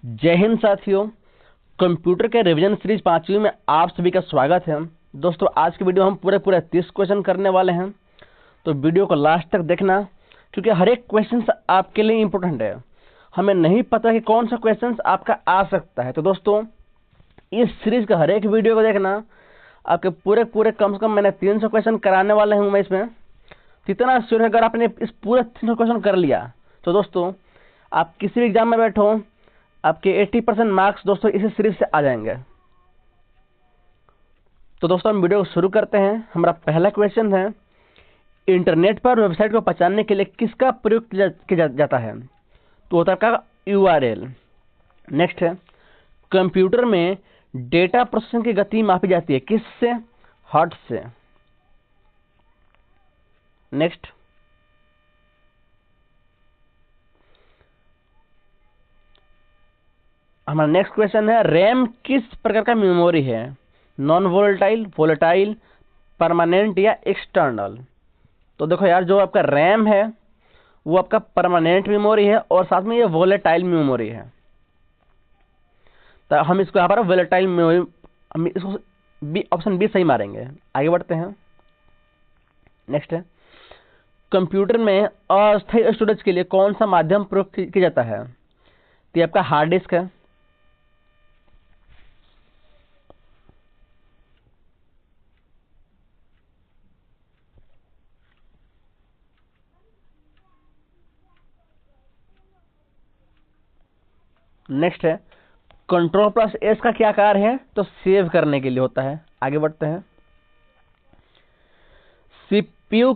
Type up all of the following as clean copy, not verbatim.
जय हिंद साथियों। कंप्यूटर के रिवीजन सीरीज 5वीं में आप सभी का स्वागत है। दोस्तों आज की वीडियो हम पूरे 30 क्वेश्चन करने वाले हैं, तो वीडियो को लास्ट तक देखना क्योंकि हर एक क्वेश्चन आपके लिए इंपॉर्टेंट है। हमें नहीं पता कि कौन सा क्वेश्चन आपका आ सकता है, तो दोस्तों इस सीरीज का हर एक वीडियो को देखना। आपके पूरे कम से कम मैंने 300 क्वेश्चन कराने वाले हूँ मैं इसमें। कितना श्योर है, अगर आपने इस पूरे 300 क्वेश्चन कर लिया तो दोस्तों आप किसी भी एग्जाम में बैठो, आपके 80% मार्क्स दोस्तों इसी सीरीज से आ जाएंगे। तो दोस्तों हम वीडियो को शुरू करते हैं। हमारा पहला क्वेश्चन है, इंटरनेट पर वेबसाइट को पहचानने के लिए किसका प्रयोग किया जाता है? तो होता है URL। नेक्स्ट है, कंप्यूटर में डेटा प्रोसेसिंग की गति मापी जाती है किससे? हर्ट्ज से। नेक्स्ट, हमारा नेक्स्ट क्वेश्चन है, रैम किस प्रकार का मेमोरी है? नॉन वोलेटाइल, वोलेटाइल, परमानेंट या एक्सटर्नल? तो देखो यार, जो आपका रैम है वो आपका परमानेंट मेमोरी है और साथ में ये वोलेटाइल मेमोरी है, तो हम इसको यहाँ पर वोलेटाइल मेमोरी, हम इसको ऑप्शन बी सही मारेंगे। आगे बढ़ते हैं। नेक्स्ट है, कंप्यूटर में अस्थायी स्टोरेज के लिए कौन सा माध्यम प्रयोग किया जाता है? तो ये आपका हार्ड डिस्क है। नेक्स्ट है, कंट्रोल प्लस एस का क्या कार्य है? तो सेव करने के लिए होता है। आगे बढ़ते हैं। सीपीयू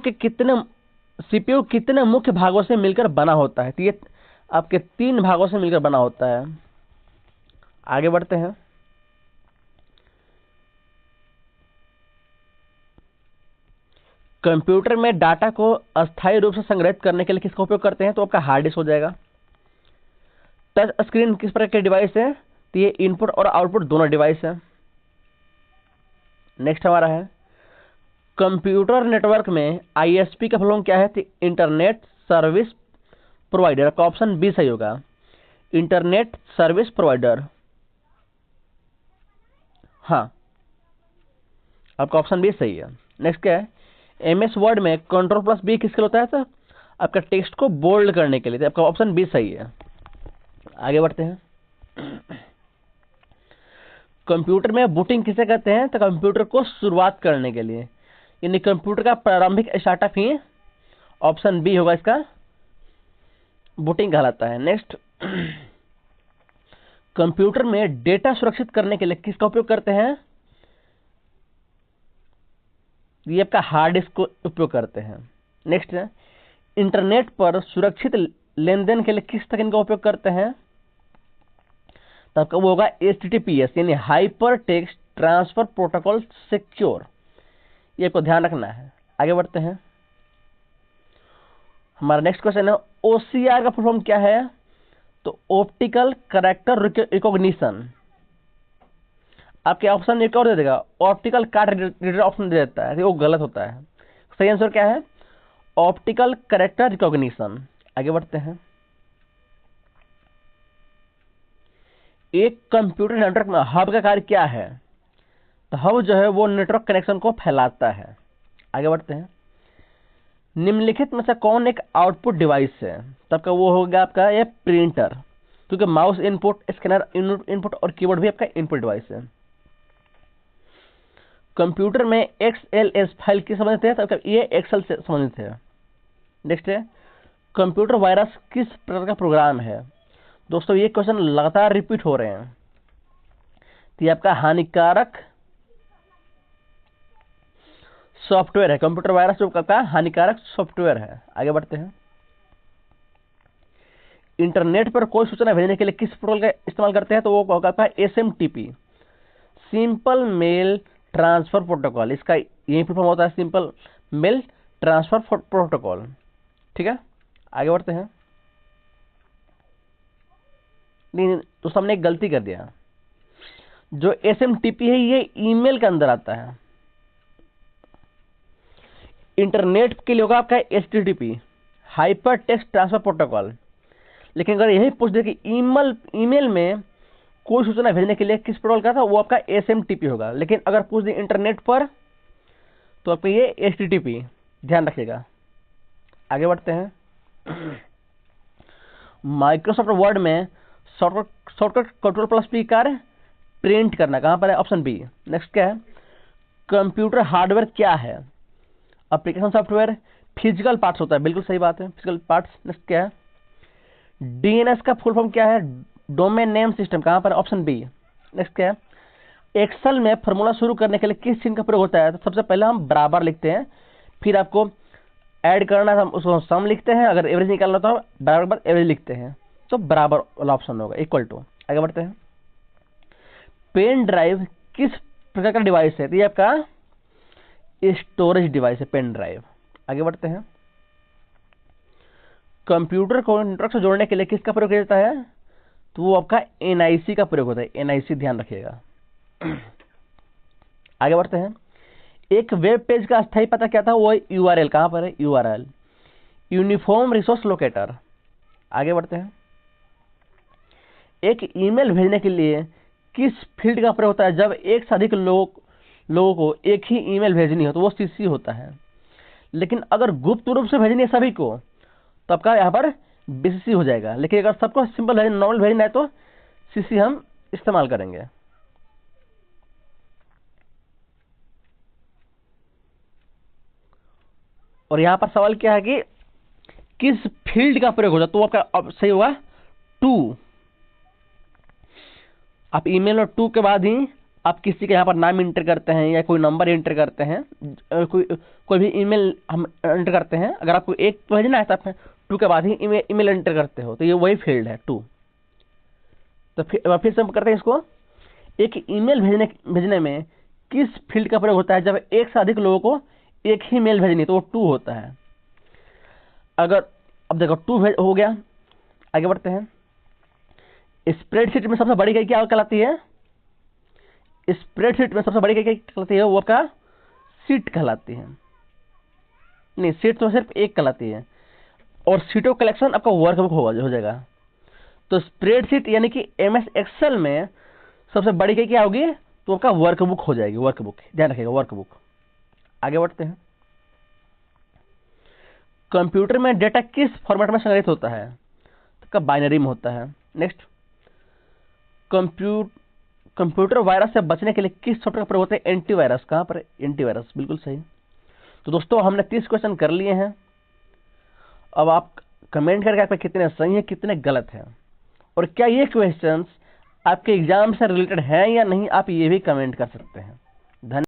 कितने मुख्य भागों से मिलकर बना होता है? तो ये आपके 3 भागों से मिलकर बना होता है। आगे बढ़ते हैं। कंप्यूटर में डाटा को अस्थायी रूप से संग्रहित करने के लिए किसका उपयोग करते हैं? तो आपका हार्ड डिस्क हो जाएगा। टच स्क्रीन किस प्रकार के डिवाइस है? तो ये इनपुट और आउटपुट दोनों डिवाइस है। नेक्स्ट हमारा है, कंप्यूटर नेटवर्क में आईएसपी का फुल फॉर्म क्या है? तो इंटरनेट सर्विस प्रोवाइडर। का ऑप्शन बी सही होगा, इंटरनेट सर्विस प्रोवाइडर। हाँ, आपका ऑप्शन बी सही है। नेक्स्ट क्या है, एमएस वर्ड में कंट्रोल प्लस बी किसके लिए होता है? तो आपका टेक्स्ट को बोल्ड करने के लिए। तो आपका ऑप्शन बी सही है। आगे बढ़ते हैं। कंप्यूटर में बूटिंग किसे कहते हैं? तो कंप्यूटर को शुरुआत करने के लिए, यानी कंप्यूटर का प्रारंभिक स्टार्टअप ही ऑप्शन बी होगा, इसका बूटिंग कहलाता है। नेक्स्ट, कंप्यूटर में डेटा सुरक्षित करने के लिए किसका उपयोग करते हैं? ये आपका हार्ड डिस्क को उपयोग करते हैं। नेक्स्ट है, इंटरनेट पर सुरक्षित लेन देन के लिए किस तकनीक का उपयोग करते हैं? तो आपका वो होगा HTTPS, यानी hyper text transfer protocol secure. ये आपको ध्यान रखना है। आगे बढ़ते हैं। हमारा नेक्स्ट क्वेश्चन है, OCR का फुल फॉर्म क्या है? तो ऑप्टिकल कैरेक्टर रिकॉग्निशन। आपके ऑप्शन एक और दे देगा, ऑप्टिकल कार्ड रीडर ऑप्शन दे देता है, वो गलत होता है। सही आंसर क्या है? Optical character recognition. आगे बढ़ते हैं। एक कंप्यूटर नेटवर्क में हब का कार्य क्या है? तो हब जो है वो नेटवर्क कनेक्शन को फैलाता है। आगे बढ़ते हैं। निम्नलिखित में से कौन एक आउटपुट डिवाइस है? तब का वो होगा आपका ये प्रिंटर, क्योंकि माउस इनपुट, स्कैनर इनपुट और कीबोर्ड भी आपका इनपुट डिवाइस है। कंप्यूटर में XLS फाइल किस संबंधित है? तब ये एक्सेल से संबंधित है। नेक्स्ट है, कंप्यूटर वायरस किस प्रकार का प्रोग्राम है? दोस्तों ये क्वेश्चन लगातार रिपीट हो रहे हैं। तो ये आपका हानिकारक सॉफ्टवेयर है। कंप्यूटर वायरस जो आपका हानिकारक सॉफ्टवेयर है। आगे बढ़ते हैं। इंटरनेट पर कोई सूचना भेजने के लिए किस प्रोटोकॉल का इस्तेमाल करते हैं? तो वो होगा आपका SMTP, simple mail transfer protocol. इसका यही फुल फॉर्म होता है, सिंपल मेल ट्रांसफर प्रोटोकॉल। ठीक है, आगे बढ़ते हैं। नहीं तो हमने एक गलती कर दिया, जो SMTP है ये ईमेल के अंदर आता है। इंटरनेट के लिए होगा आपका HTTP, hyper text transfer protocol. लेकिन अगर यही पूछ दे कि ईमेल में कोई सूचना भेजने के लिए किस प्रोटोकॉल का था, वो आपका एसएमटीपी होगा। लेकिन अगर पूछ दे इंटरनेट पर, तो आपका ये एचटीटीपी, ध्यान रखिएगा। आगे बढ़ते हैं। माइक्रोसॉफ्ट वर्ड में शॉर्टकट Ctrl+P कार्य प्रिंट करना कहां पर है? Option B. नेक्स्ट क्या है? कंप्यूटर हार्डवेयर क्या है? एप्लीकेशन सॉफ्टवेयर, फिजिकल पार्ट्स होता है, बिल्कुल सही बात है, फिजिकल पार्ट्स। नेक्स्ट क्या है? डीएनएस का फुल फॉर्म क्या है? डोमेन नेम सिस्टम, कहां पर? Option B. नेक्स्ट क्या है? एक्सेल में फॉर्मूला शुरू करने के लिए किस चिन्ह का प्रयोग होता है? तो सबसे पहले हम बराबर लिखते हैं, फिर आपको ऐड करना है, हम उसको सम लिखते हैं, अगर एवरेज निकालना तो हम बराबर एवरेज लिखते हैं, तो बराबर वाला ऑप्शन होगा, इक्वल टू। आगे बढ़ते हैं। पेन ड्राइव किस प्रकार का डिवाइस है? तो ये आपका स्टोरेज डिवाइस है, पेन ड्राइव। आगे बढ़ते हैं। कंप्यूटर को नेटवर्क से जोड़ने के लिए किसका प्रयोग किया जाता है? तो वो आपका एनआईसी का प्रयोग होता है, एनआईसी, ध्यान रखिएगा। आगे बढ़ते हैं। एक वेब पेज का अस्थायी पता क्या था? वो यूआरएल, कहां पर है? URL, uniform resource locator. आगे बढ़ते हैं। एक ईमेल भेजने के लिए किस फील्ड का प्रयोग होता है जब एक से अधिक लोगों को एक ही ईमेल भेजनी हो? तो वो सीसी होता है। लेकिन अगर गुप्त रूप से भेजनी है सभी को, तो आपका यहाँ पर बीसीसी हो जाएगा। लेकिन अगर सबको सिंपल नॉर्मल भेजना है तो सीसी हम इस्तेमाल करेंगे। और यहां पर सवाल क्या है कि किस फील्ड का प्रयोग होता है? तो आपका सही होगा टू। आप ईमेल में टू के बाद ही आप किसी का यहाँ पर नाम इंटर करते हैं या कोई नंबर इंटर करते हैं, कोई भी ईमेल हम एंटर करते हैं, अगर आपको एक भेजना है तो आप टू के बाद ही ईमेल एंटर करते हो, तो ये वही फील्ड है, टू। तो फिर से हम करते हैं इसको। एक ईमेल भेजने में किस फील्ड का प्रयोग होता है जब एक से अधिक लोगों को एक ही मेल भेजनी, तो वो टू होता है। अगर अब देखो टू हो गया। आगे बढ़ते हैं। स्प्रेडशीट में सबसे बड़ी इकाई क्या कहलाती है? स्प्रेडशीट में सबसे बड़ी इकाई क्या कहलाती है? वो आपका सीट कहलाती है। नहीं, सीट तो सिर्फ एक कहलाती है, और सीटों कलेक्शन आपका वर्कबुक हो जाएगा। तो स्प्रेडशीट यानी कि एमएस एक्सेल में सबसे बड़ी इकाई क्या होगी? तो आपका वर्कबुक हो जाएगी, वर्कबुक, ध्यान रखिएगा, वर्कबुक। आगे बढ़ते हैं। कंप्यूटर में डेटा किस फॉर्मेट में संग्रहित होता है? तो बाइनरी में होता है। नेक्स्ट, कंप्यूटर वायरस से बचने के लिए किस सॉफ्टवेयर का प्रयोग होता है? एंटीवायरस। कहां पर? एंटीवायरस, बिल्कुल सही। तो दोस्तों हमने 30 क्वेश्चन कर लिए हैं। अब आप कमेंट करके आपके कितने सही है, कितने गलत हैं, और क्या ये क्वेश्चंस आपके एग्जाम से रिलेटेड है या नहीं, आप ये भी कमेंट कर सकते हैं। धन्यवाद।